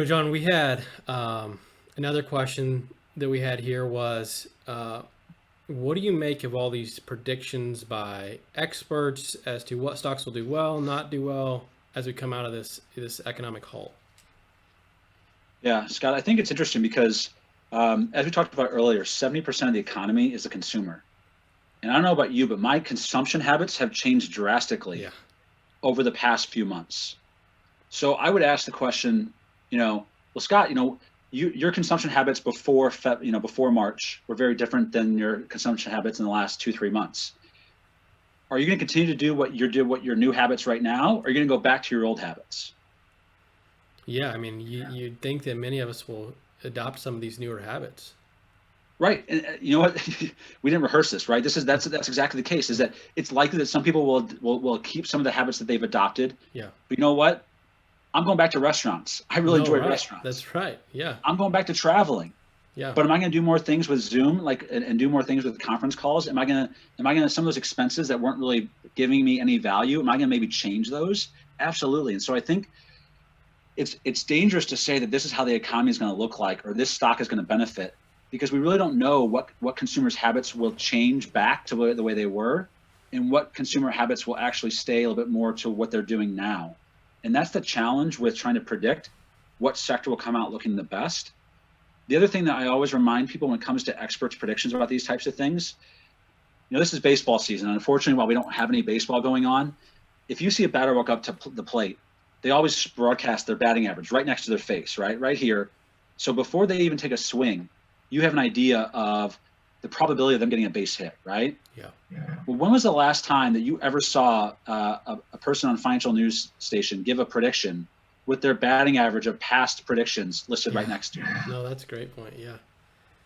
John, we had another question that we had here was, what do you make of all these predictions by experts as to what stocks will do well, not do well as we come out of this economic halt? Yeah, Scott, I think it's interesting because as we talked about earlier, 70% of the economy is the consumer. And I don't know about you, but my consumption habits have changed drastically over the past few months. So I would ask the question, well, Scott, your consumption habits before before March were very different than your consumption habits in the last 2-3 months. Are you going to continue to do what your new habits right now, or are you going to go back to your old habits? Yeah, I mean, you'd think that many of us will adopt some of these newer habits. Right, and you know what? We didn't rehearse this, right? That's exactly the case. Is that it's likely that some people will keep some of the habits that they've adopted. Yeah. But you know what? I'm going back to restaurants. I really enjoy restaurants. That's right. Yeah. I'm going back to traveling. Yeah. But am I going to do more things with Zoom, and do more things with conference calls? Am I going to some of those expenses that weren't really giving me any value? Am I going to maybe change those? Absolutely. And so I think it's dangerous to say that this is how the economy is going to look like, or this stock is going to benefit, because we really don't know what consumers' habits will change back to the way they were, and what consumer habits will actually stay a little bit more to what they're doing now. And that's the challenge with trying to predict what sector will come out looking the best. The other thing that I always remind people when it comes to experts' predictions about these types of things, this is baseball season. And unfortunately, while we don't have any baseball going on, if you see a batter walk up to the plate, they always broadcast their batting average right next to their face, right here. So before they even take a swing, you have an idea of the probability of them getting a base hit, right? Yeah. Well, when was the last time that you ever saw a person on a financial news station give a prediction with their batting average of past predictions listed right next to it? No, that's a great point. Yeah.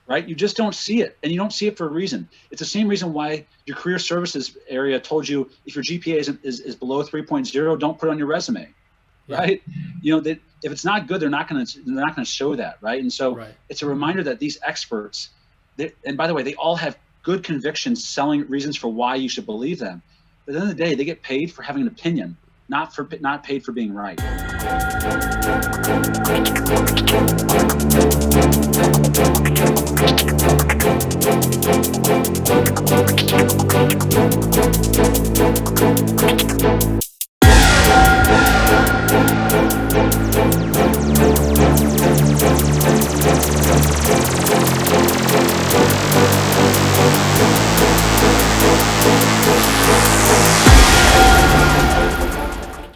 Right? You just don't see it, and you don't see it for a reason. It's the same reason why your career services area told you if your GPA is below 3.0, don't put it on your resume, right? If it's not good, they're not going to show that, right? And so it's a reminder that these experts, and by the way, they all have good convictions, selling reasons for why you should believe them. But at the end of the day, they get paid for having an opinion, not paid for being right.